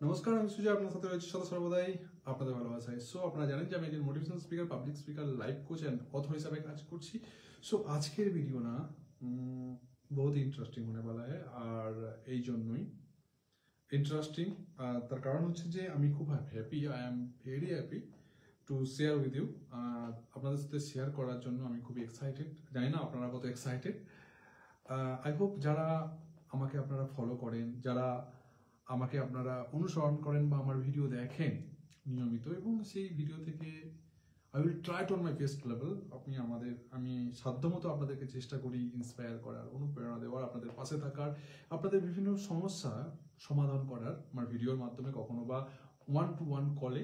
নমস্কার, আমি সুজয় আপনার সাথে রয়েছে সদা সর্বদাই আপনাদের ভালোবাসায়। সো আপনারা জানেন যে আমি একজন motivational speaker, public speaker, life coach and author হিসাবে কাজ করছি। সো আজকের ভিডিও না বহুত ইন্টারেস্টিং होने वाला है আর এই জন্যই ইন্টারেস্টিং তার কারণ হচ্ছে যে আমি খুব happy, I am very happy to share with you. আপনাদের সাথে শেয়ার করার জন্য আমি খুবই এক্সাইটেড। জানি না আপনারা কত এক্সাইটেড। আই হোপ যারা আমাকে আপনারা ফলো করেন, যারা আমাকে আপনারা অনুসরণ করেন বা আমার ভিডিও দেখেন নিয়মিত, এবং সেই ভিডিও থেকে I will try to on my best level. আমি সাধ্যমতো আপনাদেরকে চেষ্টা করি ইন্সপায়ার করার, অনুপ্রেরণা দেওয়ার, আপনাদের পাশে থাকার, আপনাদের বিভিন্ন সমস্যা সমাধান করার আমার ভিডিওর মাধ্যমে, কখনো বা ওয়ান টু ওয়ান কলে।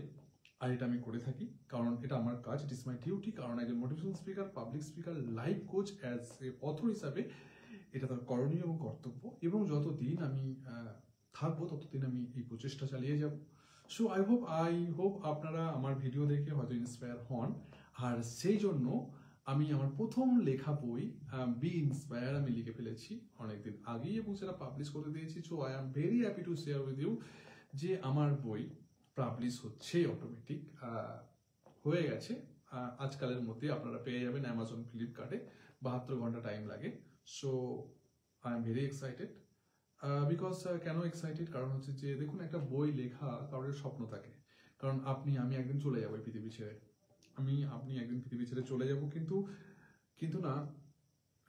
আর এটা আমি করে থাকি কারণ এটা আমার কাজ, ইট ইস মাই ডিউটি। কারণ একজন motivational speaker, public speaker, life coach as a author হিসাবে এটা তার করণীয় এবং কর্তব্য। এবং যতদিন আমি থাকবো ততদিন আমি এই প্রচেষ্টা চালিয়ে যাব। সো আই হোপ আপনারা আমার ভিডিও দেখে হয়তো ইন্সপায়ার হন। আর সেই জন্য আমি আমার প্রথম লেখা বই বি ইন্সপায়ার আমি লিখে ফেলেছি অনেকদিন আগেই, এবং সেটা পাবলিশ করে দিয়েছি। So I am very happy to share with you যে আমার বই পাবলিশ হচ্ছে, অটোমেটিক হয়ে গেছে। আজকালের মধ্যে আপনারা পেয়ে যাবেন অ্যামাজন, ফ্লিপকার্টে। 72 ঘন্টা টাইম লাগে। So I am very excited. Because কেন এক্সাইটেড, কারণ হচ্ছে যে দেখুন, একটা বই লেখা কারোর স্বপ্ন থাকে। কারণ আমি একদিন চলে যাবো এই পৃথিবী ছেড়ে, আপনি একদিন পৃথিবী ছেড়ে চলে যাব, কিন্তু না,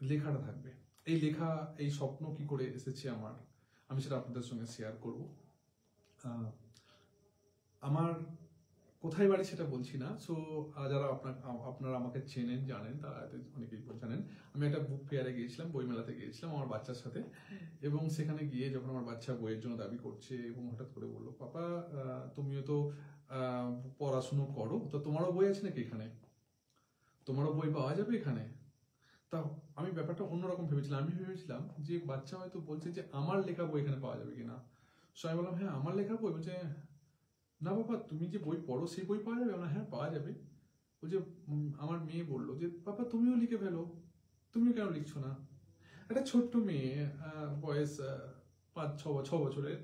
লেখাটা থাকবে। এই লেখা, এই স্বপ্ন কি করে এসেছে আমার, আমি সেটা আপনাদের সঙ্গে শেয়ার করব। আমার কোথায় বাড়ি সেটা বলছি না। সো যারা আপনারা আমাকে চেনেন, জানেন, তারা অনেকেই জানেন আমি একটা বুক ফেয়ারে গিয়েছিলাম, বইমেলাতে গিয়েছিলাম আমার বাচ্চার সাথে। এবং সেখানে গিয়ে যখন আমার বাচ্চা বইয়ের জন্য দাবি করছে, এবং হঠাৎ করে বললো, পাপা তুমিও তো পড়াশুনো করো, তো তোমারও বই আছে নাকি এখানে, তোমারও বই পাওয়া যাবে এখানে? তা আমি ব্যাপারটা অন্যরকম ভেবেছিলাম। আমি ভেবেছিলাম যে বাচ্চা হয়তো বলছে যে আমার লেখা বই এখানে পাওয়া যাবে কিনা। সো আমি বললাম, হ্যাঁ আমার লেখা বই। বলছে, না বাবা তুমি যে বই পড়ো সেই বই পাওয়া যাবে? হ্যাঁ পাওয়া যাবে। ওই যে আমার মেয়ে বললো যে বাবা তুমিও লিখে ফেলো, তুমিও কেন লিখছো না? একটা ছোট্ট মেয়ে, বয়স 5-6 বছরের,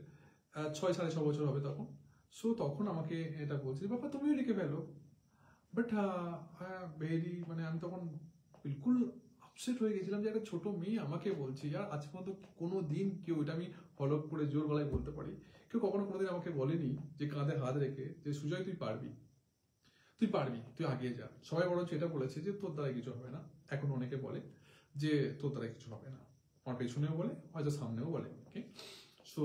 6-6.5 বছর হবে তখন। সো তখন আমাকে এটা বলছে, বাবা তুমিও লিখে ফেলো। বাট আমি তখন বিলকুল আপসেট হয়ে গেছিলাম যে একটা ছোট মেয়ে আমাকে বলছে। আর আজ পর্যন্ত কোনো দিন কেউ, এটা আমি হলপ করে জোর গলায় বলতে পারি, কেউ কোনোদিন আমাকে বলেনি যে কাঁধে হাত রেখে যে সুজয় তুই পারবি, তুই আগিয়ে যা। সবাই বরঞ্চ এটা বলেছে যে তোর দ্বারা কিছু হবে না। এখন অনেকে বলে যে তোর দ্বারা কিছু হবে না, আমার পেছনেও বলে, হয়তো সামনেও বলে। ওকে, সো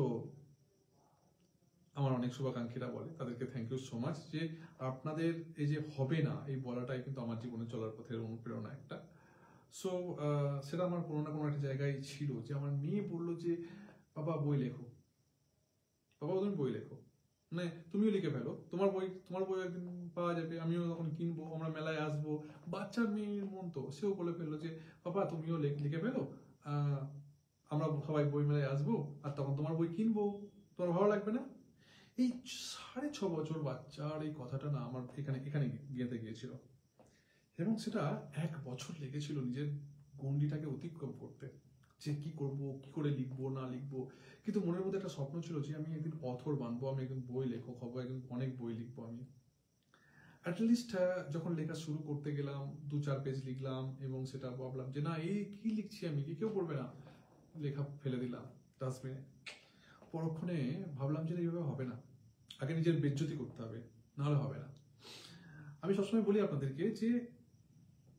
আমার অনেক শুভাকাঙ্ক্ষীরা বলে, তাদেরকে থ্যাংক ইউ সো মাচ। যে আপনাদের এই যে হবে না এই বলাটাই কিন্তু আমার জীবনে চলার পথের অনুপ্রেরণা একটা। সো সেটা আমার কোনো না কোনো একটা জায়গায় ছিল যে আমার মেয়ে বললো যে বাবা বই লেখো, বাবা তুমি বই লেখো, মানে তুমিও লিখে ফেলো, তোমার বই একদিন পাওয়া যাবে, আমিও তখন কিনবো, আমরা মেলায় আসবো। বাচ্চার মেয়ের মন তো, সেও বলে ফেললো যে বাবা তুমিও লিখে ফেলো, আমরা সবাই বই মেলায় আসবো, আর তখন তোমার বই কিনবো, তোমার ভালো লাগবে না? এই 6.5 বছর বাচ্চার এই কথাটা না আমার এখানে গেঁথে গিয়েছিল। এবং সেটা 1 বছর লেগেছিল নিজের গণ্ডিটাকে অতিক্রম করতে, যে কি করব, কি করে লিখবো না লিখবো। কিন্তু মনের মধ্যে একটা স্বপ্ন ছিল যে আমি একদিন অথর বানবো, আমি একদিন বই লেখক হবো, একদিন অনেক বই লিখবো আমি। অ্যাটলিস্ট যখন লেখা শুরু করতে গেলাম, 2-4 পেজ লিখলাম, এবং সেটা ভাবলাম যে না, এই কি লিখছি আমি, কি কেউ পড়বে না, লেখা ফেলে দিলাম ডাস্টবিনে। পরক্ষণে ভাবলাম যে এইভাবে হবে না, আগে নিজের বেজ্জতি করতে হবে, নাহলে হবে না। আমি সবসময় বলি আপনাদেরকে যে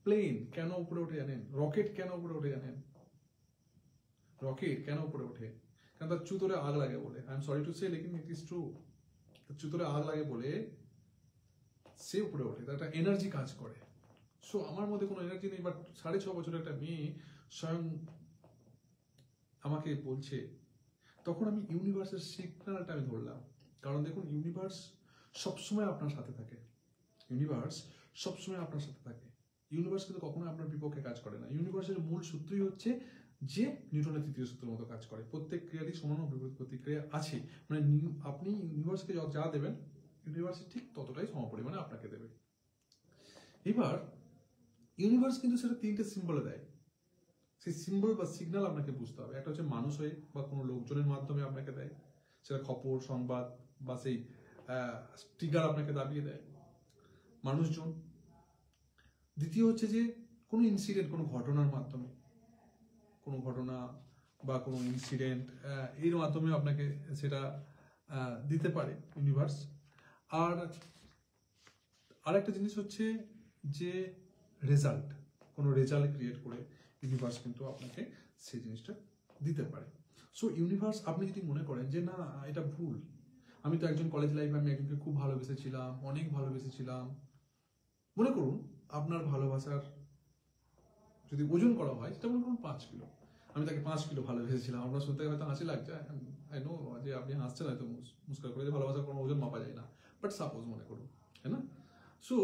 প্লেন কেন উপরে ওঠে জানেন? রকেট কেন উপরে ওঠে জানেন? রকেট কেন উপরে ওঠে? কারণ তার চুতরে আগ লাগে বলে। I am sorry to say, লেকিন ইট ইজ ট্রু। তার চুতরে আগ লাগে বলে সে উপরে ওঠে, তার একটা এনার্জি কাজ করে। সো আমার মধ্যে কোনো এনার্জি নেই, বাট 6.5 বছরের একটা মেয়ে স্বয়ং আমাকে বলছে। তখন আমি ইউনিভার্সের সিগন্যালটা আমি ধরলাম। কারণ দেখুন, ইউনিভার্স সবসময় আপনার সাথে থাকে, ইউনিভার্স সবসময় আপনার সাথে থাকে। ইউনিভার্স কিন্তু কখনো আপনার বিপক্ষে কাজ করে না। ইউনিভার্সের মূল সূত্রই হচ্ছে যে নিউটনের তৃতীয় সূত্রের মতো কাজ করে। প্রত্যেক ক্রিয়ারই সমান ও বিপরীত প্রতিক্রিয়া আছে। মানে আপনি ইউনিভার্সকে যা দেবেন, ইউনিভার্স ঠিক ততটাই সমপরিমাণে আপনাকে দেবে। এবার ইউনিভার্স কিন্তু সেটা 3টে সিম্বলে দেয়। সেই সিম্বল বা সিগন্যাল আপনাকে বুঝতে হবে। একটা হচ্ছে মানুষ হয়ে বা কোনো লোকজনের মাধ্যমে আপনাকে দেয়, সেটা খবর, সংবাদ বা সেই স্টিকার আপনাকে দাবিয়ে দেয় মানুষজন। দ্বিতীয় হচ্ছে যে কোনো ইনসিডেন্ট, কোনো ঘটনার মাধ্যমে, কোনো ঘটনা বা কোনো ইনসিডেন্ট এর মাধ্যমে আপনাকে সেটা দিতে পারে ইউনিভার্স। আর আরেকটা জিনিস হচ্ছে যে রেজাল্ট, কোনো রেজাল্ট ক্রিয়েট করে ইউনিভার্স কিন্তু আপনাকে সেই জিনিসটা দিতে পারে। সো ইউনিভার্স, আপনি যদি মনে করেন যে না এটা ভুল, আমি তো একজন কলেজ লাইফে আমি একজনকে খুব ভালোবেসেছিলাম, অনেক ভালোবেসেছিলাম, মনে করুন আপনার ভালোবাসার যদি ওজন করা হয় সেটা মনে করুন 5 কিলো, আমি তাকে 5 কিলো ভালোবেসেছিলাম। আপনার শুনতে হয়তো হাসি লাগছে, আই নো যে আপনি হাসছেন হয়তো মুস্কার করে, যে ভালোবাসার কোনো ওজন মাপা যায় না, বাট সাপোজ মনে করুন, তাই না? সো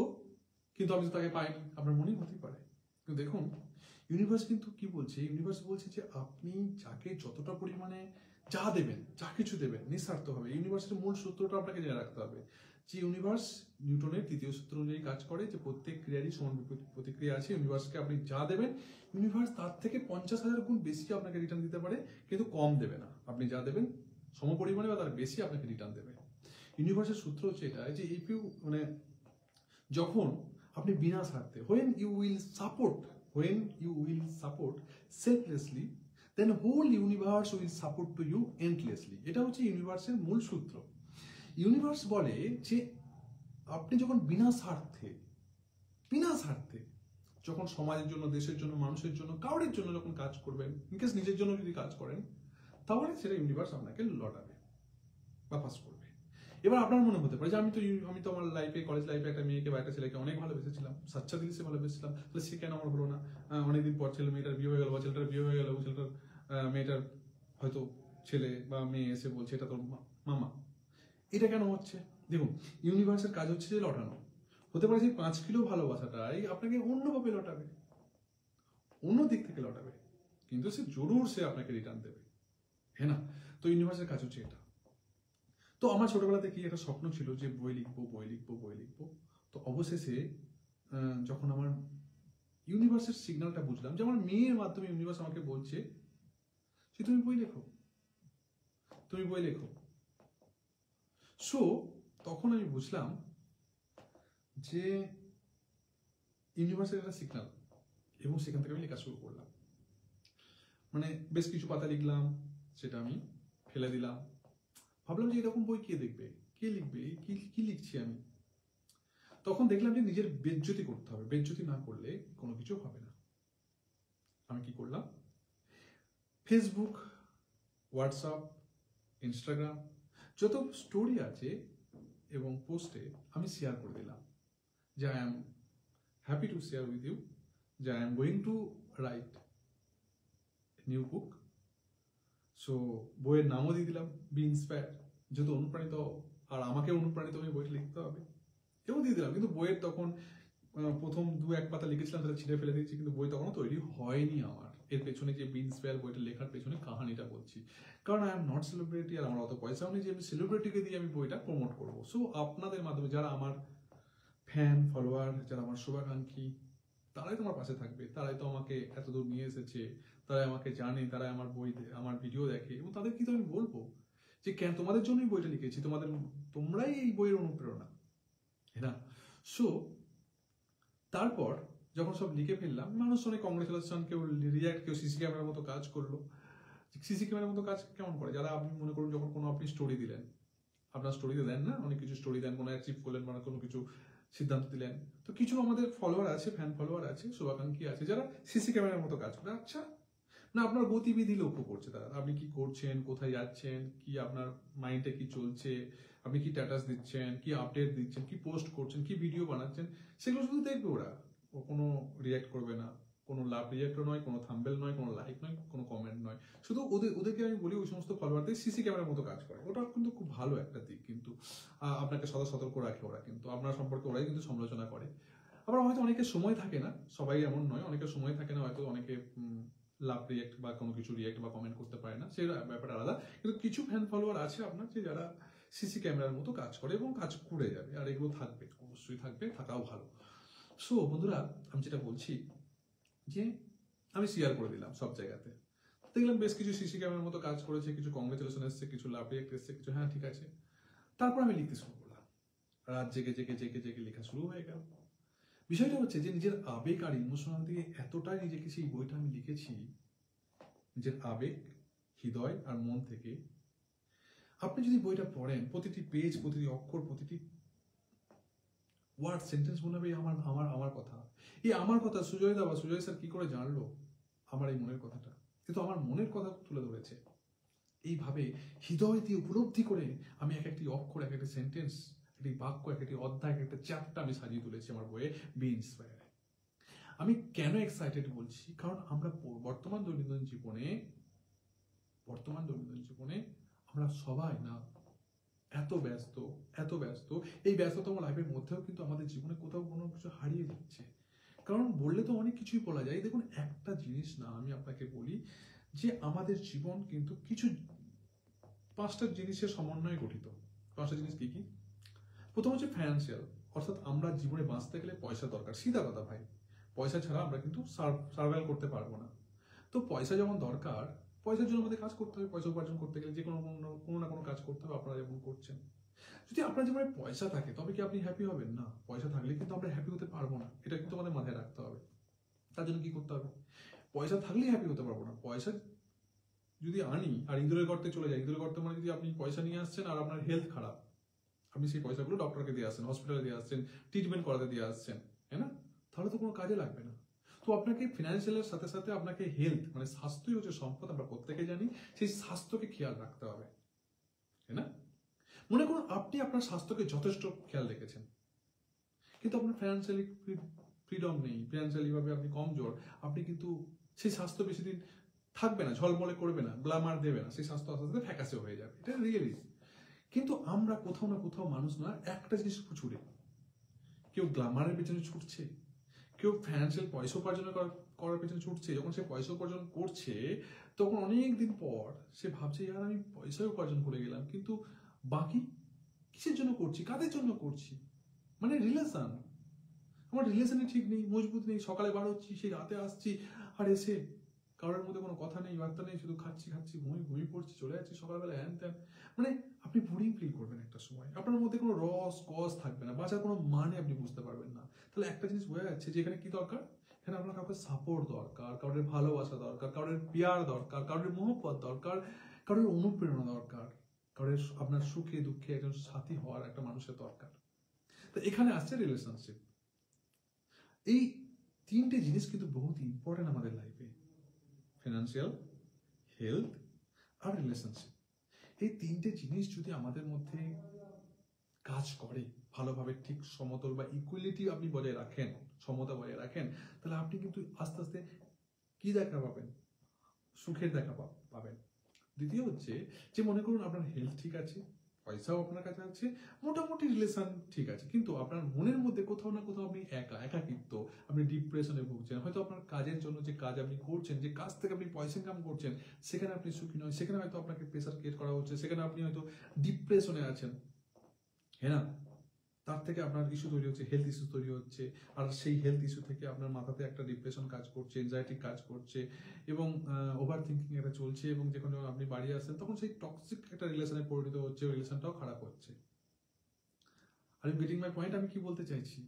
কিন্তু আমি তো তাকে পাইনি, আপনার মনেই হতেই পারে। কিন্তু দেখুন ইউনিভার্স কিন্তু কি বলছে, ইউনিভার্স বলছে যে আপনি যাকে যতটা পরিমাণে যা দেবেন, যা কিছু দেবেন নিঃস্বার্থভাবে, ইউনিভার্সের মূল সূত্রটা আপনাকে জেনে রাখতে হবে যে ইউনিভার্স নিউটনের তৃতীয় সূত্র অনুযায়ী কাজ করে, যে প্রত্যেক ক্রিয়ারই সমান প্রতিক্রিয়া আছে। ইউনিভার্সকে আপনি যা দেবেন ইউনিভার্স তার থেকে 50,000 গুণ বেশি আপনাকে রিটার্ন দিতে পারে, কিন্তু কম দেবে না। আপনি যা দেবেন সম পরিমাণে বা তার বেশি আপনাকে রিটার্ন দেবে। ইউনিভার্সের সূত্র হচ্ছে এটা যে ইফ ইউ মানে যখন আপনি বিনা স্বার্থে, when you will support selflessly, then whole universe will support to you endlessly. এটা হচ্ছে ইউনিভার্সের মূল সূত্র। ইউনিভার্স বলে যে আপনি যখন বিনা স্বার্থে যখন সমাজের জন্য, দেশের জন্য, মানুষের জন্য, কাউরের জন্য যখন কাজ করবেন, ইনকেস নিজের জন্য যদি কাজ করেন, তাহলে সেটা ইউনিভার্স আপনাকে লটাবে বা পাস করবে। এবার আপনার মনে হতে পারে যে আমি তো আমার লাইফে, কলেজ লাইফে একটা মেয়েকে বা একটা ছেলেকে অনেক ভালোবেসেছিলাম, সাচ্চা দিল সে ভালোবেসেছিলাম, তাহলে সে কেন আমার হলো না? অনেকদিন পর মেয়েটার বিয়ে হয়ে গেল, বা ছেলেটার বিয়ে হয়ে গেল, মেয়েটার হয়তো ছেলে বা মেয়ে এসে বলছে এটা তোর মামা, এটা কেন হচ্ছে? দেখুন ইউনিভার্সের কাজ হচ্ছে যে লটানো। হতে পারে যে 5 কিলো ভালোবাসাটাই আপনাকে অন্যভাবে লটাবে, অন্য দিক থেকে লটাবে, কিন্তু সে আপনাকে রিটার্ন দেবে, হ্যাঁ না? তো ইউনিভার্সের কাজ হচ্ছে এটা। তো আমার ছোটবেলা থেকে একটা স্বপ্ন ছিল যে বই লিখবো। তো অবশেষে যখন আমার ইউনিভার্সের সিগন্যালটা বুঝলাম, যে আমার মেয়ের মাধ্যমে ইউনিভার্স আমাকে বলছে যে তুমি বই লেখো। সো তখন আমি বুঝলাম যে ইউনিভার্সের একটা সিগন্যাল, এবং সেখান থেকে আমি লেখা শুরু করলাম। মানে বেশ কিছু পাতা লিখলাম, সেটা আমি ফেলে দিলাম। ভাবলাম যে এরকম বই কে দেখবে, কে লিখবে, কি লিখছি আমি। তখন দেখলাম যে নিজের বেজ্জতি করতে হবে, বেজ্জতি না করলে কোনো কিছু হবে না। আমি কি করলাম, ফেসবুক, হোয়াটসঅ্যাপ, ইনস্টাগ্রাম যত স্টোরি আছে এবং পোস্টে আমি শেয়ার করে দিলাম যে I am happy to share with you, যে I am going to write new book. So বইয়ের নামও দিয়ে দিলাম বি ইন্সপায়ার, যেহেতু অনুপ্রাণিত, আর আমাকে অনুপ্রাণিত হয়ে বইটা লিখতে হবে, এবং দিয়ে দিলাম। কিন্তু বইয়ের তখন প্রথম 2-1 পাতা লিখেছিলাম, সেটা ছিঁড়ে ফেলে দিয়েছি, কিন্তু বই তখনও তৈরি হয়নি আমার। এর পেছনে যে বি ইন্সপায়ার বইটা লেখার পেছনে কাহানিটা বলছি, কারণ আই এম নট সেলিব্রিটি, আর আমার অত পয়সাও নেই যে আমি সেলিব্রিটিকে দিয়ে আমি বইটা প্রমোট করবো। সো আপনাদের মাধ্যমে যারা আমার ফ্যান ফলোয়ার, যারা আমার শুভাকাঙ্ক্ষী, তারাই তোমার পাশে থাকবে, তারাই তো আমাকে এত দূর নিয়ে এসেছে, তারাই আমাকে জানে, তারাই আমার বই, আমার ভিডিও দেখে, এবং তাদের কি তো আমি বলবো যে কেন তোমাদের জন্যই বইটা লিখেছি, তোমরাই এই বইয়ের অনুপ্রেরণা, হ্যাঁ না? সো তারপর যখন সব লিখে ফেললাম, মানুষ অনেক কংগ্রেচুলেশন, কেউ রিয়াক্ট, কেউ সিসি ক্যামেরার মতো কাজ করলো। সিসি ক্যামেরার মতো কাজ কেমন করে? যারা আপনি মনে করুন যখন কোনো আপনি স্টোরি দিলেন, আপনার স্টোরিতে দেন না, অনেক কিছু স্টোরি দেন, কোনো অ্যাচিভ করলেন, মানে কোনো কিছু সিদ্ধান্ত দিলেন, তো কিছু আমাদের ফলোয়ার আছে, ফ্যান ফলোয়ার আছে, শুভাকাঙ্ক্ষী আছে, যারা সিসি ক্যামেরার মতো কাজ করে। আচ্ছা না, আপনার গতিবিধি লক্ষ্য করছে তারা, আপনি কি করছেন, কোথায় যাচ্ছেন, কি আপনার মাইন্ডে কি চলছে, আপনি কি স্ট্যাটাস দিচ্ছেন, কি আপডেট দিচ্ছেন, কি পোস্ট করছেন, কি ভিডিও বানাচ্ছেন, সেগুলো শুধু দেখবে ওরা, ও কোনো রিয়াক্ট করবে না, কোনো লাভ রিয়াক্টও নয়, কোনো থাম্বেল নয়, কোনো লাইক নয়, কোনো কমেন্ট নয়। শুধু ওদেরকে আমি বলি ওই সমস্ত ফলোয়ারদের সিসি ক্যামেরার মতো কাজ করে। ওটা কিন্তু খুব ভালো একটা দিক, কিন্তু আপনাকে সদা সতর্ক রাখে ওরা, কিন্তু আপনার সম্পর্কে ওরাই কিন্তু সমালোচনা করে। আবার হয়তো অনেকের সময় থাকে না, সবাই এমন নয়, অনেকের সময় থাকে না, হয়তো অনেকে লাভ রিয়াক্ট বা কোনো কিছু রিয়াক্ট বা কমেন্ট করতে পারে না, সেই ব্যাপারটা আলাদা। কিন্তু কিছু ফ্যান ফলোয়ার আছে আপনার, যে যারা সিসি ক্যামেরার মতো কাজ করে এবং কাজ করে যাবে, আর এগুলো থাকবে, অবশ্যই থাকবে, থাকাও ভালো। সো বন্ধুরা, আমি যেটা বলছি যে আমি শেয়ার করে দিলাম সব জায়গাতে, দেখলাম বেশ কিছু সিসি ক্যামেরার মতো কাজ করেছে, কিছু কংগ্রেচুলেশন এসছে, কিছু লাভ রিয়াক্ট এসছে, কিছু হ্যাঁ ঠিক আছে। তারপর আমি লিখতে শুরু করলাম, রাত জেগে জেগে জেগে জেগে লেখা শুরু হয়ে গেল। বিষয়টা হচ্ছে যে নিজের আবেগ আর ইমোশনাল থেকে এতটাই নিজেকে সেই বইটা আমি লিখেছি, নিজের আবেগ, হৃদয় আর মন থেকে। আপনি যদি বইটা পড়েন, প্রতিটি পেজ, প্রতিটি অক্ষর, প্রতিটি ওয়ার্ড, সেন্টেন্স মনে হবে আমার আমার আমার কথা। এই আমার কথা সুজয় দা বা সুজয় স্যার কি করে জানলো আমার এই মনের কথাটা? কিন্তু আমার মনের কথা তুলে ধরেছে। এইভাবে হৃদয় দিয়ে উপলব্ধি করে আমি এক একটি অক্ষর, এক একটি সেন্টেন্স, একটি বাক্য, এক একটি অধ্যায়, এক একটা চ্যাপ্টার আমি সাজিয়ে তুলেছি আমার বইয়ে বি ইন্সপায়ারে। আমি কেন এক্সাইটেড বলছি? কারণ আমরা বর্তমান দৈনন্দিন জীবনে আমরা সবাই না এত ব্যস্ত, এত ব্যস্ত, এই ব্যস্ততম লাইফের মধ্যেও কিন্তু আমাদের জীবনে কোথাও কোনো কিছু হারিয়ে যাচ্ছে। কারণ বললে তো অনেক কিছুই বলা যায়। দেখুন, একটা জিনিস না, আমি আপনাকে বলি যে আমাদের জীবন কিন্তু কিছু 5টা জিনিসের সমন্বয়ে গঠিত। 5টা জিনিস কি কি? প্রথম হচ্ছে ফাইন্যান্সিয়াল, অর্থাৎ আমরা জীবনে বাঁচতে গেলে পয়সা দরকার। সিধা কথা ভাই, পয়সা ছাড়া আমরা কিন্তু সার্ভাইভ করতে পারবো না। তো পয়সা যেমন দরকার, পয়সার জন্য আমাদের কাজ করতে হবে। পয়সা উপার্জন করতে গেলে যে কোনো না কোনো কাজ করতে হবে, আপনারা যেমন করছেন। যদি আপনার জীবনে পয়সা থাকে তবে কি আপনি হ্যাপি হবেন? না, পয়সা থাকলে কিন্তু আমরা হ্যাপি হতে পারবো না। এটা কিন্তু আমাদের মাথায় রাখতে হবে। তার জন্য কি করতে হবে? পয়সা থাকলেই হ্যাপি হতে পারবো না। পয়সা যদি আনি আর ইঁদুরের গর্তে চলে যায়, ইঁদুরের গর্তে মানে যদি আপনি পয়সা নিয়ে আসছেন আর আপনার হেলথ খারাপ, আপনি সেই পয়সাগুলো ডক্টরকে দিয়ে আসছেন, হসপিটালে দিয়ে আসছেন, ট্রিটমেন্ট করাতে দিয়ে আসছেন, তাই না? তাহলে তো কোনো কাজে লাগবে না। তো আপনাকে ফিনান্সিয়ালের সাথে সাথে আপনাকে হেলথ, মানে স্বাস্থ্যই হচ্ছে সম্পদ, আমরা প্রত্যেকে জানি। সেই স্বাস্থ্যকে খেয়াল রাখতে হবে, তাই না? মনে করুন আপনি আপনার স্বাস্থ্যকে যথেষ্ট খেয়াল রেখেছেন, কিন্তু আপনার ফিনান্সিয়ালি ফ্রিডম নেই, ফিনান্সিয়ালি ভাবে আপনি কমজোর, আপনি কিন্তু সেই স্বাস্থ্য বেশি দিন থাকবে না, ঝলমলে করবে না, গ্ল্যামার দেবে না, সেই স্বাস্থ্য আস্তে আস্তে ফ্যাকাসে হয়ে যাবে। এটা রিয়েলি। কিন্তু আমরা কোথাও না কোথাও মানুষ না একটা জিনিস ছুটে, কেউ গ্ল্যামারের পেছনে ছুটছে, কেউ ফিনান্সিয়াল পয়সা উপার্জন করার পেছনে ছুটছে। যখন সে পয়সা উপার্জন করছে তখন অনেক দিন পর সে ভাবছে, ইয়ার আমি পয়সা উপার্জন করে গেলাম, কিন্তু বাকি কিসের জন্য করছি, কাদের জন্য করছি? মানে রিলেশন, আমার রিলেশনে ঠিক নেই, মজবুত নেই। সকালে বার হচ্ছি, সেই রাতে আসছি, আর এসে কারোর মধ্যে কোনো কথা নেই, বার্তা নেই, শুধু খাচ্ছি খাচ্ছি, ঘুমিয়ে পড়ছি, চলে যাচ্ছি সকালবেলা, হ্যান ত্যান। মানে আপনি বোরিং ফিল করবেন একটা সময়, আপনার মধ্যে কোনো রস কস থাকবে না, বাঁচার কোনো মানে আপনি বুঝতে পারবেন না। তাহলে একটা জিনিস বোঝা যাচ্ছে যে এখানে কি দরকার? এখানে আপনার কাউকে সাপোর্ট দরকার, কারোর ভালোবাসা দরকার, কারোর পিয়ার দরকার, কারোর মোহব্বত দরকার, কারোর অনুপ্রেরণা দরকার, কারোর আপনার সুখে দুঃখে একজন সাথী হওয়ার একটা মানুষের দরকার। তো এখানে আসছে রিলেশনশিপ। এই 3টে জিনিস কিন্তু বহুত ইম্পর্টেন্ট আমাদের লাইফে: ফিনান্সিয়াল, হেলথ আর রিলেশনশিপ। এই 3টে জিনিস যদি আমাদের মধ্যে কাজ করে ভালোভাবে, ঠিক সমতল বা ইকুয়ালিটি আপনি বজায় রাখেন, সমতা বজায় রাখেন, তাহলে আপনি কিন্তু আস্তে আস্তে কি দেখা পাবেন? সুখের দেখা পাবেন। দ্বিতীয় হচ্ছে যে মনে করুন আপনার হেলথ ঠিক আছে, পয়সাও আপনার কাছে আছে, মোটামুটি রিলেশন ঠিক আছে, কিন্তু আপনার মনের মধ্যে কোথাও না কোথাও আপনি একাকিত্ব, আপনি ডিপ্রেশনে ভুগছেন। হয়তো আপনার কাজের জন্য যে কাজ আপনি করছেন, যে কাজ থেকে আপনি পয়সা ইনকাম করছেন, সেখানে আপনি সুখী নয়, সেখানে হয়তো আপনাকে প্রেশার ক্রিয়েট করা হচ্ছে, সেখানে আপনি হয়তো ডিপ্রেশনে আছেন, হ্যাঁ না? তার থেকে আপনার ইস্যু তৈরি হচ্ছে, হেলথ ইস্যু তৈরি হচ্ছে, আর সেই হেলথ ইস্যু থেকে আপনার মাথাতে একটা ডিপ্রেশন কাজ করছে, এনজাইটি কাজ করছে, এবং ওভার থিঙ্কিং এটা চলছে, এবং যখন আপনি বাড়ি আসেন তখন সেই টক্সিক একটা রিলেশনে পরিণত হচ্ছে, ওই রিলেশনটাও খারাপ হচ্ছে। Are you getting my point? আমি কি বলতে চাইছি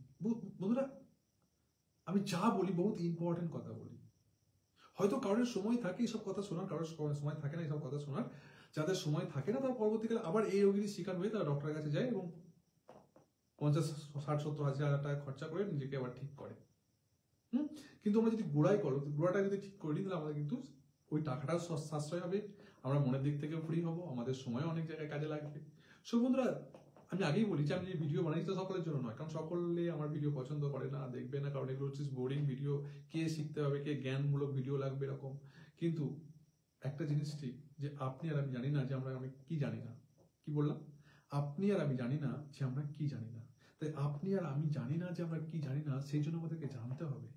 বন্ধুরা? আমি যা বলি বহুত ইম্পর্টেন্ট কথা বলি। হয়তো কারোর সময় থাকে এইসব কথা শোনার, কারোর সময় থাকে না এইসব কথা শোনার। যাদের সময় থাকে না তারা পরবর্তীকালে আবার এই রোগীর শিকার হয়ে তারা ডক্টরের কাছে যায় এবং 50, 60, 70 হাজার টাকা খরচা করে নিজেকে আবার ঠিক করে। কিন্তু আমরা যদি গোড়াটা যদি ঠিক করি, তাহলে আমাদের কিন্তু ওই টাকাটাও সাশ্রয় হবে, আমরা মনের দিক থেকেও ফ্রি হবো, আমাদের সময় অনেক জায়গায় কাজে লাগবে। সো বন্ধুরা, আমি আগেই বলি যে আমি যে ভিডিও বানাই তো সকলের জন্য নয়, কারণ সকলে আমার ভিডিও পছন্দ করে না, দেখবে না, কারণ এগুলো হচ্ছে বোরিং ভিডিও। কে শিখতে হবে, কে জ্ঞানমূলক ভিডিও লাগবে এরকম। কিন্তু একটা জিনিস ঠিক, যে আপনি আর আমি জানি না যে আমরা কি জানি না। কি বললাম? আপনি আর আমি জানি না যে আমরা কি জানি না। তাই আপনি আর আমি জানি না যে আমরা কি জানি না, সেই জন্য আমাদেরকে জানতে হবে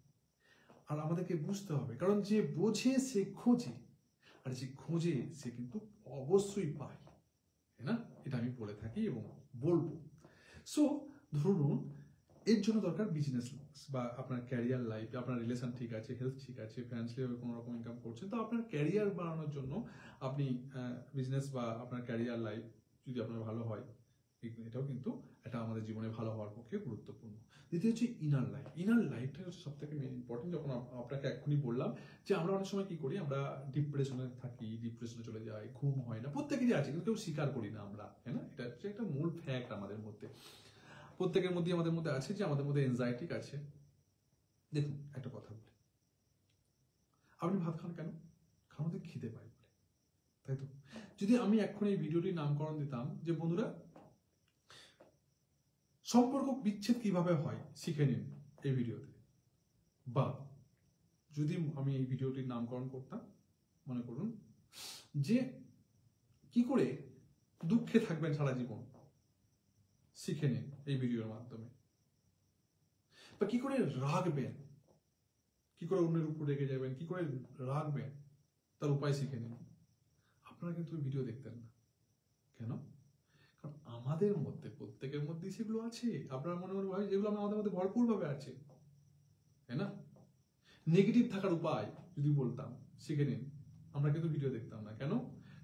আর আমাদেরকে বুঝতে হবে। কারণ যে বোঝে সে খোঁজে, আর যে খোঁজে সে কিন্তু অবশ্যই পায়, তাই না? এটা আমি বলে থাকি এবং বলবো। সো ধরুন, এর জন্য দরকার বিজনেস বা আপনার ক্যারিয়ার লাইফ, আপনার রিলেশন ঠিক আছে, হেলথ ঠিক আছে, ফিনান্সিয়ালি কোনো রকম ইনকাম করছেন, তো আপনার ক্যারিয়ার বাড়ানোর জন্য আপনি বিজনেস বা আপনার ক্যারিয়ার লাইফ যদি আপনার ভালো হয়, এটাও কিন্তু এটা আমাদের জীবনে ভালো হওয়ার পক্ষে গুরুত্বপূর্ণ। দ্বিতীয় হচ্ছে ইনার লাইফ। ইনার লাইফটা হচ্ছে সব থেকে মেন ইম্পর্টেন্ট। যখন আপনাকে এক্ষুনি বললাম যে আমরা অনেক সময় কি করি, আমরা ডিপ্রেশনে থাকি, ডিপ্রেশনে চলে যাই, ঘুম হয় না, প্রত্যেকেরই আছে, কিন্তু কেউ স্বীকার করি না আমরা, তাই না? এটা হচ্ছে একটা মূল ফ্যাক্ট আমাদের মধ্যে, প্রত্যেকের মধ্যে আমাদের মধ্যে আছে যে আমাদের মধ্যে এনজাইটি আছে। দেখুন একটা কথা বলি, আপনি ভাত খান কেন? খাওয়ার মধ্যে খিদে পাই বলে, তাই তো? যদি আমি এক্ষুনি এই ভিডিওটির নামকরণ দিতাম যে বন্ধুরা সম্পর্ক বিচ্ছেদ কিভাবে হয় শিখে নিন এই ভিডিওতে, বা যদি আমি এই ভিডিওটির নামকরণ করতাম, মনে করুন যে কি করে দুঃখে থাকবেন সারা জীবন শিখে নিন এই ভিডিওর মাধ্যমে, বা কি করে রাখবেন, কি করে অন্যের উপর রেগে যাবেন, কি করে রাখবেন তার উপায় শিখে নিন। আপনারা কিন্তু ভিডিও দেখতেন না কেন? কারণ আমাদের মধ্যে প্রত্যেকের মধ্যেই সেগুলো আছে। আপনার মনে মনে ভাই যেগুলো আমাদের মধ্যে ভরপুর ভাবে আছে, তাই না? নেগেটিভ থাকার উপায় যদি বলতাম শিখে নিন, আমরা কিন্তু ভিডিও দেখতাম না কেন?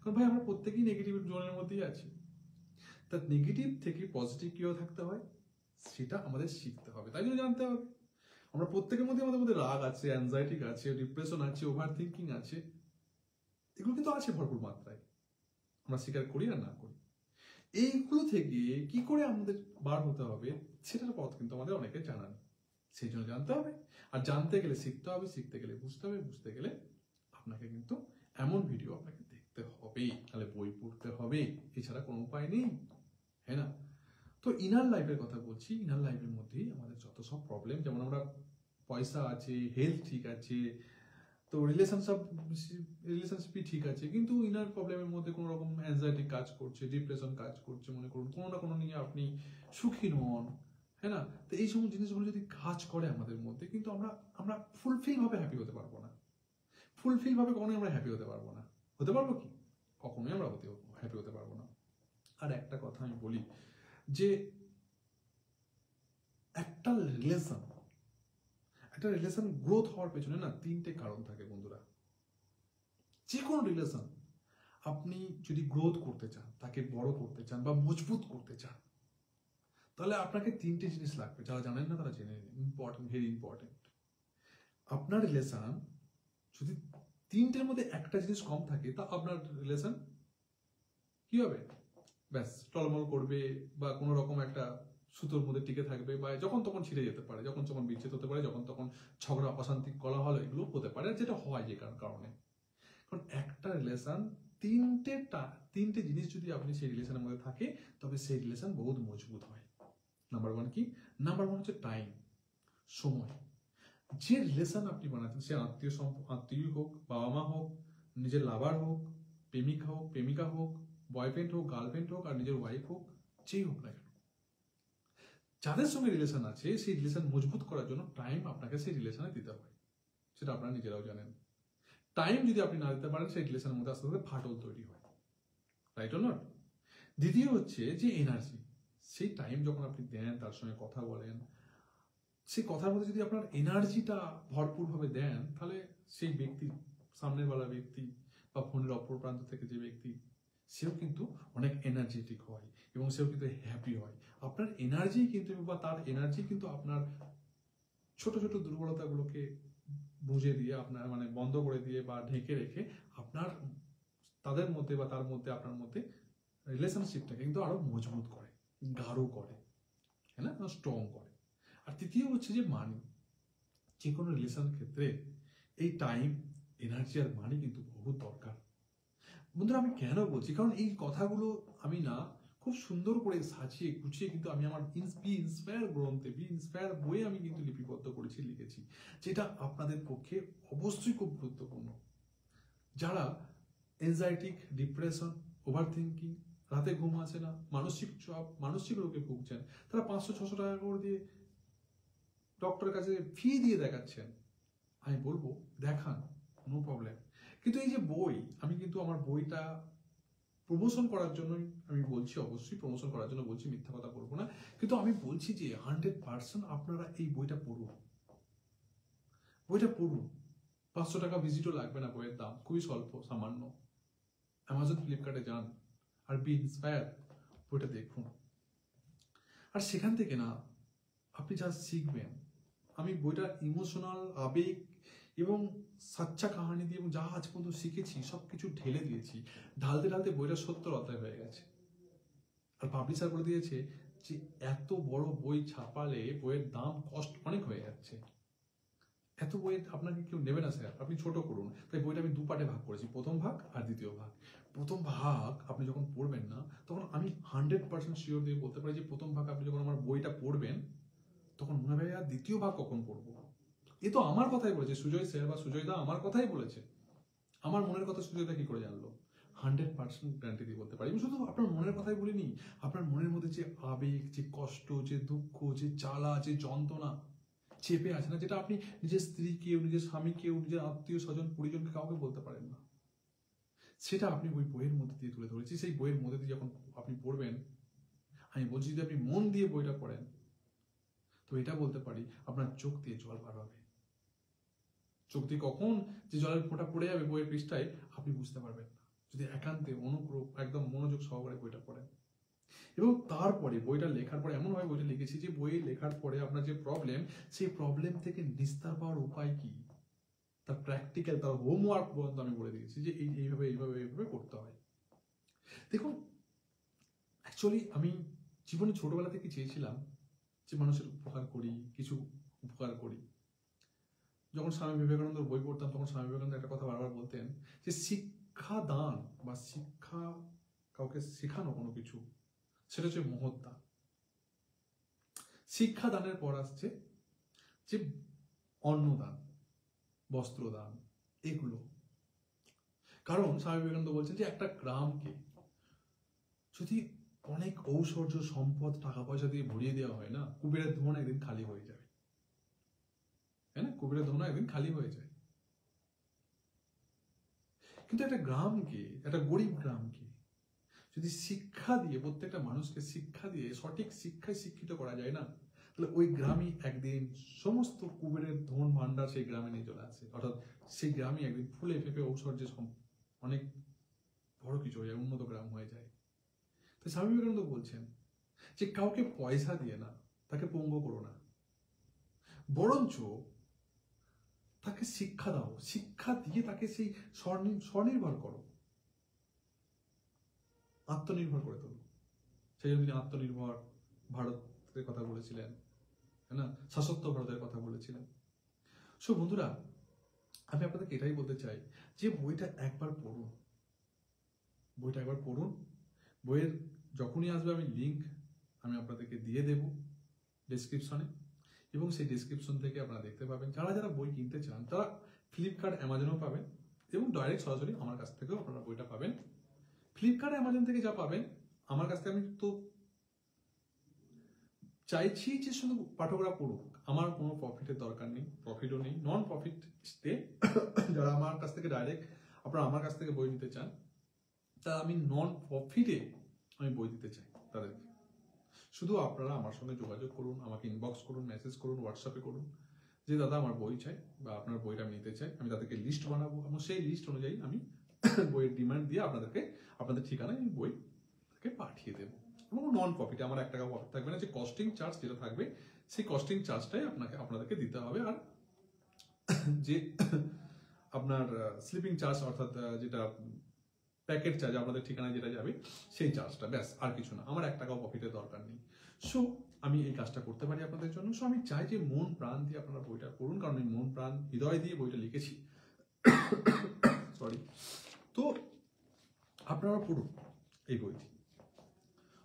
কারণ ভাই আমরা প্রত্যেকেই নেগেটিভ জোনের মধ্যেই আছি। তা নেগেটিভ থেকে পজিটিভ কিভাবে থাকতে হয় সেটা আমাদের শিখতে হবে, তাই জন্য জানতে হবে। আমরা প্রত্যেকের মধ্যে আমাদের মধ্যে রাগ আছে, অ্যাংজাইটি আছে, ডিপ্রেশন আছে, ওভার থিঙ্কিং আছে, এগুলো কিন্তু আছে ভরপুর মাত্রায়, আমরা স্বীকার করি আর না করি। এইগুলো থেকে কি করে আমাদের বার হতে হবে সেটার পথ কিন্তু আমাদের অনেকে জানা নেই, সেই জন্য জানতে হবে। আর জানতে গেলে শিখতে হবে, শিখতে গেলে বুঝতে হবে, বুঝতে গেলে আপনাকে কিন্তু এমন ভিডিও আপনাকে দেখতে হবে, তাহলে বই পড়তে হবে, এছাড়া কোনো উপায় নেই, হ্যাঁ না? তো ইনার লাইফের কথা বলছি। ইনার লাইফের মধ্যেই আমাদের যত সব প্রবলেম, যেমন আমরা পয়সা আছে, হেলথ ঠিক আছে, তো রিলেশনশিপই ঠিক আছে, কিন্তু ইনার প্রবলেমের মধ্যে কোনো রকম অ্যাংজাইটি কাজ করছে, ডিপ্রেশন কাজ করছে, মনে করুন কোনো না কোনো নিয়ে আপনি সুখী নন, হ্যাঁ না? তো এই সমস্ত জিনিসগুলো যদি কাজ করে আমাদের মধ্যে, কিন্তু আমরা ফুলফিল ভাবে হ্যাপি হতে পারবো না। ফুলফিল ভাবে কখনোই আমরা হ্যাপি হতে পারবো না। হতে পারবো কি? কখনোই আমরা হ্যাপি হতে পারবো না। আর একটা কথা আমি বলি যে একটা রিলেশন গ্রোথ হওয়ার পেছনে না 3টে কারণ থাকে বন্ধুরা। যে কোনো রিলেশন আপনি যদি গ্রোথ করতে চান, তাকে বড় করতে চান বা মজবুত করতে চান, তাহলে আপনাকে 3টে জিনিস লাগবে। যারা জানেন না তারা জেনে নিন, ইম্পর্টেন্ট, ভেরি ইম্পর্টেন্ট। আপনার রিলেশন যদি 3টের মধ্যে একটা জিনিস কম থাকে, তা আপনার রিলেশন কি হবে? ব্যাস টলমল করবে, বা কোনো রকম একটা সুতোর মধ্যে টিকে থাকবে, বা যখন তখন ছিঁড়ে যেতে পারে, যখন তখন বিচ্ছেদ হতে পারে, যখন তখন ঝগড়া, অশান্তি, কোলাহল এগুলো হতে পারে, যেটা হয় যে কারণে। কারণ একটা রিলেশন তিনটে জিনিস যদি আপনি সেই রিলেশনের মধ্যে থাকে, তবে সেই রিলেশন বহুত মজবুত হয়। নাম্বার 1 কি? নাম্বার 1 হচ্ছে টাইম, সময়। যে রিলেশন আপনি বানাচ্ছেন, সে আত্মীয় হোক, বাবা মা হোক, নিজের লাভার হোক, প্রেমিকা হোক, বয়ফ্রেন্ড হোক, গার্লফ্রেন্ড হোক, আর নিজের ওয়াইফ হোক, যেই হোক না কেন, যাদের সঙ্গে রিলেশন আছে, সেই রিলেশন মজবুত করার জন্য টাইম আপনাকে সেই রিলেশনে দিতে হয়, সেটা আপনারা নিজেরাও জানেন। টাইম যদি আপনি না দিতে পারেন, সেই রিলেশনের মধ্যে আস্তে আস্তে ফাটল তৈরি হয়, রাইট অর নট? দ্বিতীয় হচ্ছে যে এনার্জি। সেই টাইম যখন আপনি দেন, তার সঙ্গে কথা বলেন, সেই কথার মধ্যে যদি আপনার এনার্জিটা ভরপুরভাবে দেন, তাহলে সেই ব্যক্তি, সামনের বেলা ব্যক্তি বা ফোনের অপর প্রান্ত থেকে যে ব্যক্তি, সেও কিন্তু অনেক এনার্জেটিক হয় এবং সেও কিন্তু হ্যাপি হয়। আপনার এনার্জি কিন্তু, বা তার এনার্জি কিন্তু আপনার ছোট ছোট দুর্বলতাগুলোকে বুঝে দিয়ে, আপনার মানে বন্ধ করে দিয়ে বা ঢেকে রেখে, আপনার তাদের মধ্যে বা তার মধ্যে, আপনার মধ্যে রিলেশনশিপটাকে কিন্তু আরো মজবুত করে, গাঢ় করে, হ্যাঁ না, স্ট্রং করে। আর তৃতীয় হচ্ছে যে মানি। যে কোনো রিলেশন ক্ষেত্রে এই টাইম, এনার্জি আর মানি কিন্তু বহুত দরকার। বন্ধুরা আমি কেন বলছি, কারণ এই কথাগুলো আমি না খুব সুন্দর করে সাজিয়ে গুছিয়ে কিন্তু আমি আমার ইন্সপায়ার গ্রন্থে, ইন্সপায়ার বইয়ে আমি কিন্তু লিপিবদ্ধ করেছি, লিখেছি, যেটা আপনাদের পক্ষে অবশ্যই খুব গুরুত্বপূর্ণ। যারা এনজাইটিক, ডিপ্রেশন, ওভার থিঙ্কিং, রাতে ঘুম আসে না, মানসিক চাপ, মানসিক রোগে ভুগছেন, তারা 500-600 টাকা করে দিয়ে ডক্টরের কাছে ফি দিয়ে দেখাচ্ছেন, আমি বলবো দেখান, নো প্রবলেম। কিন্তু এই যে বই, আমি কিন্তু আমার বইটা প্রমোশন করার জন্যই আমি বলছি, অবশ্যই প্রমোশন করার জন্য বলছি, মিথ্যা কথা বলবো না, কিন্তু আমি বলছি যে 100% আপনারা এই বইটা পড়ুন, বইটা পড়ুন। 500 টাকা ভিজিটও লাগবে না, বইয়ের দাম খুবই স্বল্প, সামান্য। অ্যামাজন, ফ্লিপকার্টে যান আর বি ইন্সপায়ার বইটা দেখুন, আর সেখান থেকে না আপনি যা শিখবেন, আমি বইটা ইমোশনাল আবেগ এবং সাচ্চা কাহানি দিয়ে এবং যা আজ পর্যন্ত শিখেছি সব কিছু ঢেলে দিয়েছি। ঢালতে ঢালতে বইটা 70 অধ্যায় হয়ে গেছে। আর পাবলিশার বলে দিয়েছে যে এত বড় বই ছাপালে বইয়ের দাম কস্ট অনেক হয়ে যাচ্ছে, এত বইয়ের আপনাকে কেউ নেবে না স্যার, আপনি ছোট করুন। তাই বইটা আমি 2 পার্টে ভাগ করেছি, প্রথম ভাগ আর দ্বিতীয় ভাগ। প্রথম ভাগ আপনি যখন পড়বেন না, তখন আমি 100% শিওর দিয়ে বলতে পারি যে প্রথম ভাগ আপনি যখন আমার বইটা পড়বেন তখন মনে হবে আর দ্বিতীয় ভাগ কখন পড়বো। এ তো আমার কথাই বলেছে সুজয় স্যার বা সুজয় দা, আমার কথাই বলেছে। আমার মনের কথা সুজয় দা কি করে জানলো? 100% গ্যারান্টি দিয়ে বলতে পারি। আমি শুধু আপনার মনের কথাই বলিনি, আপনার মনের মধ্যে যে আবেগ, যে কষ্ট, যে দুঃখ, যে জ্বালা, যে যন্ত্রণা চেপে আছে না, যেটা আপনি নিজের স্ত্রীকেও, নিজের স্বামীকেও, নিজের আত্মীয় স্বজন পরিজনকে কাউকে বলতে পারেন না, সেটা আপনি ওই বইয়ের মধ্যে দিয়ে তুলে ধরেছি। সেই বইয়ের মধ্যে দিয়ে যখন আপনি পড়বেন, আমি বলছি যদি আপনি মন দিয়ে বইটা পড়েন তো এটা বলতে পারি আপনার চোখ দিয়ে জল বার হবে। চোখ দিয়ে কখন যে জলের ফোঁটা পড়ে যাবে বইয়ের পৃষ্ঠায় আপনি বুঝতে পারবেন না, যদি একান্তে অনুগ্রহ একদম মনোযোগ সহকারে বইটা পড়েন। এবং তারপরে বইটা লেখার পরে এমনভাবে বইটা লিখেছি যে বই লেখার পরে আপনার যে প্রবলেম, সেই প্রবলেম থেকে নিস্তার পাওয়ার উপায় কি, তার প্র্যাকটিক্যাল, তার হোমওয়ার্ক পর্যন্ত আমি বলে দিয়েছি যে এইভাবে এইভাবে এইভাবে করতে হয়। দেখুন, অ্যাকচুয়ালি আমি জীবনে ছোটবেলা থেকে চেয়েছিলাম যে মানুষের উপকার করি, কিছু উপকার করি। যখন স্বামী বিবেকানন্দের বই পড়তাম তখন স্বামী বিবেকানন্দ একটা কথা বারবার বলতেন যে শিক্ষা দান বা শিক্ষা, কাউকে শেখানো কোনো কিছু, সেটা হচ্ছে মহৎ দান। শিক্ষা দানের পর আসছে যে অন্নদান, বস্ত্রদান, এগুলো। কারণ স্বামী বিবেকানন্দ বলছেন যে একটা গ্রামকে যদি অনেক ঐশ্বর্য সম্পদ টাকা পয়সা দিয়ে ভরিয়ে দেওয়া হয় না, কুবেরের ধন একদিন খালি হয়ে যাবে, তাই না? কুবেরের ধন একদিন খালি হয়ে যায়। কিন্তু একটা গ্রামকে, একটা গরিব গ্রামকে যদি শিক্ষা দিয়ে, প্রত্যেকটা মানুষকে শিক্ষা দিয়ে সঠিক শিক্ষায় শিক্ষিত করা যায় না, তাহলে ওই গ্রামই একদিন সমস্ত কুবেরের ধন ভান্ডার সেই গ্রামে নিয়ে চলে আসে। অর্থাৎ সেই গ্রামই একদিন ফুলে ফেপে ঐশ্বর্যে অনেক বড় কিছু হয়ে যায়, উন্নত গ্রাম হয়ে যায়। তো স্বামী বিবেকানন্দ বলছেন যে কাউকে পয়সা দিয়ে না তাকে পঙ্গু করো না, বরঞ্চ তাকে শিক্ষা দাও, শিক্ষা দিয়ে তাকে সেই স্বনির্ভর করো, আত্মনির্ভর করে তোলো। সেই জন্য তিনি আত্মনির্ভর ভারতের কথা বলেছিলেন, তাই না? শাশ্বত ভারতের কথা বলেছিলেন। সো বন্ধুরা, আমি আপনাদেরকে এটাই বলতে চাই যে বইটা একবার পড়ুন, বইটা একবার পড়ুন। বইয়ের যখনই আসবে আমি লিঙ্ক আমি আপনাদেরকে দিয়ে দেব ডেসক্রিপশনে, এবং সেই ডেসক্রিপশন থেকে আপনারা দেখতে পাবেন। যারা যারা বই কিনতে চান তারা ফ্লিপকার্ট, অ্যামাজনেও পাবেন, এবং ডাইরেক্ট সরাসরি আমার কাছ থেকেও আপনারা বইটা পাবেন। ফ্লিপকার্ট, অ্যামাজন থেকে যা পাবেন আমার কাছ থেকে, আমি তো চাইছি যে শুধু পাঠকরা পড়ুক, আমার কোনো প্রফিটের দরকার নেই, প্রফিটও নেই। নন প্রফিট স্টে যারা আমার কাছ থেকে ডাইরেক্ট আপনারা আমার কাছ থেকে বই নিতে চান, তা আমি নন প্রফিটে আমি বই দিতে চাই তাদেরকে। শুধু আপনারা আমার সঙ্গে যোগাযোগ করুন, আমাকে ইনবক্স করুন, মেসেজ করুন, হোয়াটসঅ্যাপে করুন যে দাদা আমার বই চাই বা আপনার বইটা আমি নিতে চাই। আমি তাদেরকে লিস্ট বানাবো এবং সেই লিস্ট অনুযায়ী আমি বইয়ের ডিমান্ড দিয়ে আপনাদেরকে আপনাদের ঠিকানায় আমি বই পাঠিয়ে দেবো। এবং নন প্রফিটে আমার 1 টাকা প্রফিট থাকবে না, যে কস্টিং চার্জ যেটা থাকবে সেই কস্টিং চার্জটাই আপনাদেরকে দিতে হবে। আর যে আপনার স্লিপিং চার্জ, অর্থাৎ যেটা প্যাকেট চার্জ আপনাদের ঠিকানায় যেটা যাবে সেই চার্জটা, ব্যাস, আর কিছু না। আমার 1 টাকাও প্রফিটের দরকার নেই। সো আমি এই কাজটা করতে পারি আপনাদের জন্য। সো আমি চাই যে মন প্রাণ দিয়ে আপনারা বইটা পড়ুন, কারণ আমি মন প্রাণ হৃদয় দিয়ে বইটা লিখেছি। সরি। তো আপনারা পড়ুন এই বইটি।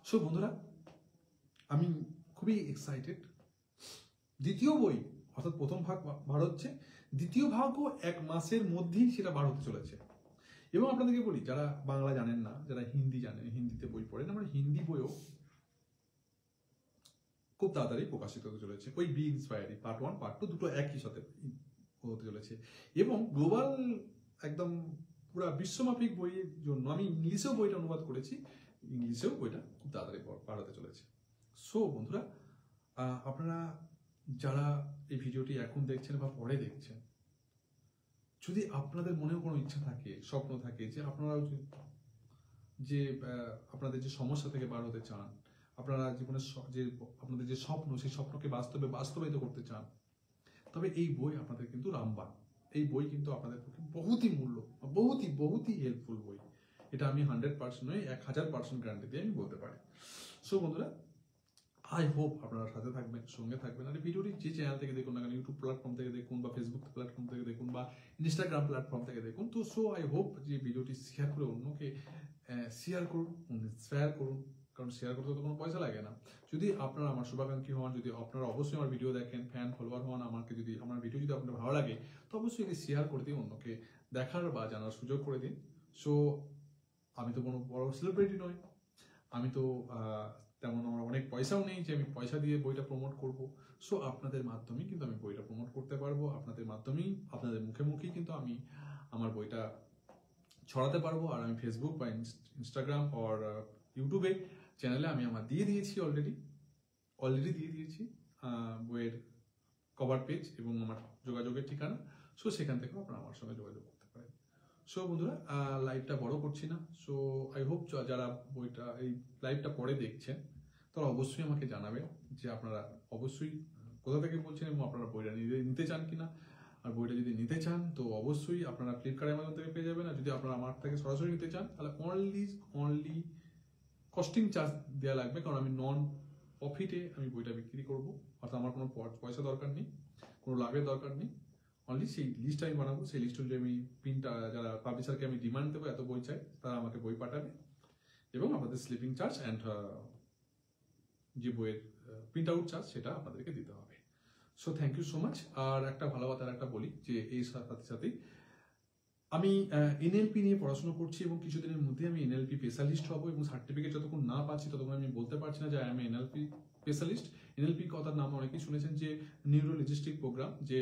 সো বন্ধুরা, আমি খুবই এক্সাইটেড। দ্বিতীয় বই, অর্থাৎ প্রথম ভাগ বার হচ্ছে, দ্বিতীয় ভাগও 1 মাসের মধ্যেই সেটা বার হতে চলেছে। এবং আপনাদেরকে বলি, যারা বাংলা জানেন না, যারা হিন্দি জানেন, হিন্দিতে বই পড়েন, আমার হিন্দি বইও খুব তাড়াতাড়ি প্রকাশিত হতে চলেছে। ওই বি ইন্সপায়ারি পার্ট 1 পার্ট 2 দুটো একই সাথে হতে চলেছে। এবং গ্লোবাল একদম পুরা বিশ্বমাপিক বইয়ের জন্য আমি ইংলিশেও বইটা অনুবাদ করেছি, ইংলিশেও বইটা খুব তাড়াতাড়ি বার হতে চলেছে। সো বন্ধুরা, আপনারা যারা এই ভিডিওটি এখন দেখছেন বা পরে দেখছেন, যদি আপনাদের মনেও কোনো ইচ্ছা থাকে, স্বপ্ন থাকে যে আপনারাও যে আপনাদের যে সমস্যা থেকে বার হতে চান, আপনারা জীবনের যে আপনাদের যে স্বপ্ন, সেই স্বপ্নকে বাস্তবায়িত করতে চান, তবে এই বই আপনাদের কিন্তু রামবাণ। এই বই কিন্তু আপনাদের পক্ষে বহুতই মূল্য, বহুতই হেল্পফুল বই। এটা আমি 100% নয়, 1000% গ্যারান্টি দিয়ে আমি বলতে পারি। সো বন্ধুরা, আই হোপ আপনারা সাথে থাকবেন, সঙ্গে থাকবেন। আর এই ভিডিওটি যে চ্যানেল থেকে দেখুন না কেন, ইউটিউব প্ল্যাটফর্ম থেকে দেখুন বা ফেসবুক প্ল্যাটফর্ম থেকে দেখুন বা ইনস্টাগ্রাম প্ল্যাটফর্ম থেকে দেখুন, তো সো আই হোপ যে ভিডিওটি শেয়ার করে অন্যকে শেয়ার করুন, ইন্সপায়ার করুন। কারণ শেয়ার করতে তো কোনো পয়সা লাগে না। যদি আপনারা আমার শুভাকাঙ্ক্ষী হন, যদি আপনারা অবশ্যই আমার ভিডিও দেখেন, ফ্যান ফলোয়ার হন, আমাকে যদি আমার ভিডিও যদি আপনার ভালো লাগে, তো অবশ্যই এটি শেয়ার করে দিন, অন্যকে দেখার বা জানার সুযোগ করে দিন। সো আমি তো কোনো বড় সেলিব্রিটি নই, আমি তো তেমন আমার অনেক পয়সাও নেই যে আমি পয়সা দিয়ে বইটা প্রমোট করব। সো আপনাদের মাধ্যমেই কিন্তু আমি বইটা প্রমোট করতে পারবো, আপনাদের মাধ্যমেই, আপনাদের মুখে মুখেই কিন্তু আমি আমার বইটা ছড়াতে পারবো। আর আমি ফেসবুক বা ইনস্টাগ্রাম আর ইউটিউবে চ্যানেলে আমি আমার দিয়ে দিয়েছি, অলরেডি দিয়ে দিয়েছি বইয়ের কভার পেজ এবং আমার যোগাযোগের ঠিকানা। সো সেখান থেকেও আপনারা আমার সঙ্গে যোগাযোগ করতে পারেন। সো বন্ধুরা, লাইভটা বড় করছি না। সো আই হোপ যারা বইটা এই লাইভটা পরে দেখছেন, তারা অবশ্যই আমাকে জানাবেন যে আপনারা অবশ্যই কোথা থেকে বলছেন এবং আপনারা বইটা নিতে চান কিনা। আর বইটা যদি নিতে চান তো অবশ্যই আপনারা ফ্লিপকার্টের মাধ্যম থেকে পেয়ে যাবেন। আর যদি আপনারা আমার থেকে সরাসরি নিতে চান, তাহলে অনলি কস্টিং চার্জ দেওয়া লাগবে, কারণ আমি নন প্রফিটে আমি বইটা বিক্রি করবো। অর্থাৎ আমার কোনো পয়সা দরকার নেই, কোনো লাভের দরকার নেই। অনলি সেই লিস্ট আমি বানাবো, সেই লিস্ট অনুযায়ী আমি প্রিন্ট, যারা পাবলিশারকে আমি ডিমান্ড দেবো এত বই চাই, তারা আমাকে বই পাঠাবে এবং আপনাদের স্লিপিং চার্জ অ্যান্ড যে বইয়ের প্রিন্ট আউট চার্জ সেটা আপনাদেরকে দিতে হবে। So thank you so much. আর একটা ভালো কথা একটা বলি যে এই সাথে আমি এনএলপি নিয়ে পড়াশোনা করছি এবং কিছুদিনের মধ্যে আমি এনএলপি স্পেশালিস্ট হব এবং সার্টিফিকেট যতক্ষণ না পাচ্ছি ততক্ষণ আমি বলতে পারছি না যে আমি এনএলপি স্পেশালিস্ট। এনএলপি কথার নাম অনেকেই শুনেছেন যে নিউরো লজিস্টিক প্রোগ্রাম, যে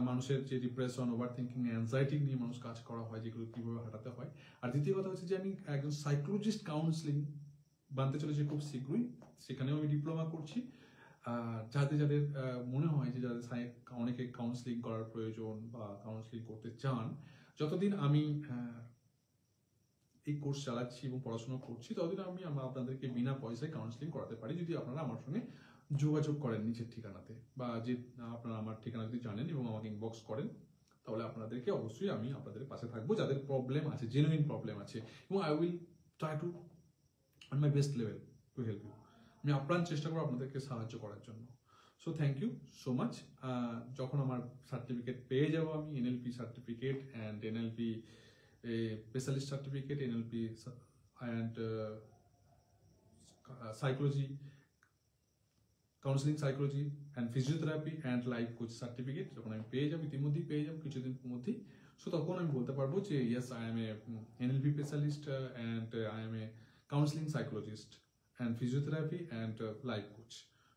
মানুষের যে ডিপ্রেশন, ওভার থিঙ্কিং, অ্যাংজাইটি নিয়ে মানুষ কাজ করা হয়, যেগুলো কিভাবে হাঁটাতে হয়। আর দ্বিতীয় কথা হচ্ছে যে আমি একজন সাইকোলজিস্ট কাউন্সিলিং বানতে চলেছি খুব শীঘ্রই, সেখানেও আমি ডিপ্লোমা করছি। যাদের মনে হয় যে যাদের অনেকে কাউন্সিলিং করার প্রয়োজন বা কাউন্সিলিং করতে চান, যতদিন আমি এই কোর্স চালাচ্ছি এবং পড়াশোনা করছি ততদিন আমি আপনাদেরকে বিনা পয়সায় কাউন্সিলিং করাতে পারি, যদি আপনারা আমার সঙ্গে যোগাযোগ করেন নিচের ঠিকানাতে, বা যে আপনারা আমার ঠিকানা যদি জানেন এবং আমাকে ইনবক্স করেন, তাহলে আপনাদেরকে অবশ্যই আমি আপনাদের পাশে থাকবো যাদের প্রবলেম আছে, জেনুইন প্রবলেম আছে, এবং I will try to on my best level to help you. আমি আপ্রাণ চেষ্টা করবো আপনাদেরকে সাহায্য করার জন্য। So thank you so much. যখন আমার সার্টিফিকেট পেয়ে যাবো, আমি NLP certificate and NLP specialist certificate, NLP and psychology, counselling psychology and physiotherapy and life coach certificate যখন আমি পেয়ে যাবো, ইতিমধ্যেই পেয়ে যাবো কিছুদিন মধ্যেই, সো তখন আমি বলতে পারবো যে yes, I M A NLP specialist and I M A counselling psychologist and physiotherapy and life coach.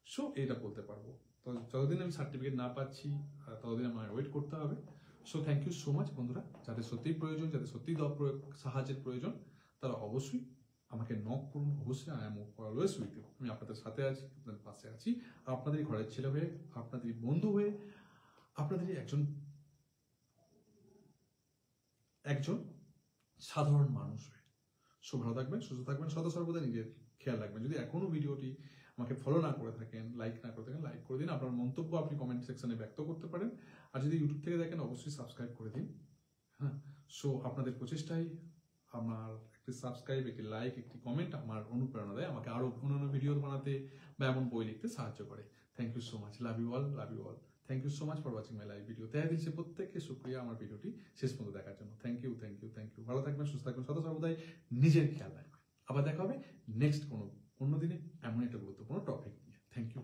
So এটা বলতে পারবো। তো যতদিন আমি সার্টিফিকেট না পাচ্ছি ততদিন আমায় ওয়েট করতে হবে। So thank you so much বন্ধুরা। যাদের সত্যিই প্রয়োজন, যাদের সত্যিই সাহায্যের প্রয়োজন, তারা অবশ্যই আমাকে নক করুন। অবশ্যই I am always with you. আমি আপনাদের সাথে আছি, আপনাদের পাশে আছি, আপনাদেরই ঘরের ছেলে হয়ে, আপনাদেরই বন্ধু হয়ে, আপনাদেরই একজন সাধারণ মানুষ হয়ে। সো ভালো থাকবেন, সুস্থ থাকবেন, সদা সর্বদা নিজের খেয়াল রাখবেন। যদি এখনো ভিডিওটি আমাকে ফলো না করে থাকেন, লাইক না করে থাকেন, লাইক করে দিন। আপনার মন্তব্য আপনি কমেন্ট সেকশনে ব্যক্ত করতে পারেন। আর যদি ইউটিউব থেকে দেখেন, অবশ্যই সাবস্ক্রাইব করে দিন। হ্যাঁ, সো আপনাদের প্রচেষ্টাই আমার একটি সাবস্ক্রাইব, একটি লাইক, একটি কমেন্ট আমার অনুপ্রেরণা দেয়, আমাকে আরো অন্যান্য ভিডিও বানাতে বা এমন বই লিখতে সাহায্য করে। Thank you so much. Love you all, love you all. Thank you so much for watching my live video. তাই দিচ্ছে প্রত্যেককে শুক্রিয়া আমার ভিডিওটি শেষ পর্যন্ত দেখার জন্য। Thank you, thank you, thank you. ভালো থাকবেন, সুস্থ থাকবেন, সদা সর্বদাই নিজের খেয়াল রাখবেন। আবার দেখা হবে নেক্সট কোনো অন্য দিনে এমন একটা গুরুত্বপূর্ণ টপিক নিয়ে। Thank you.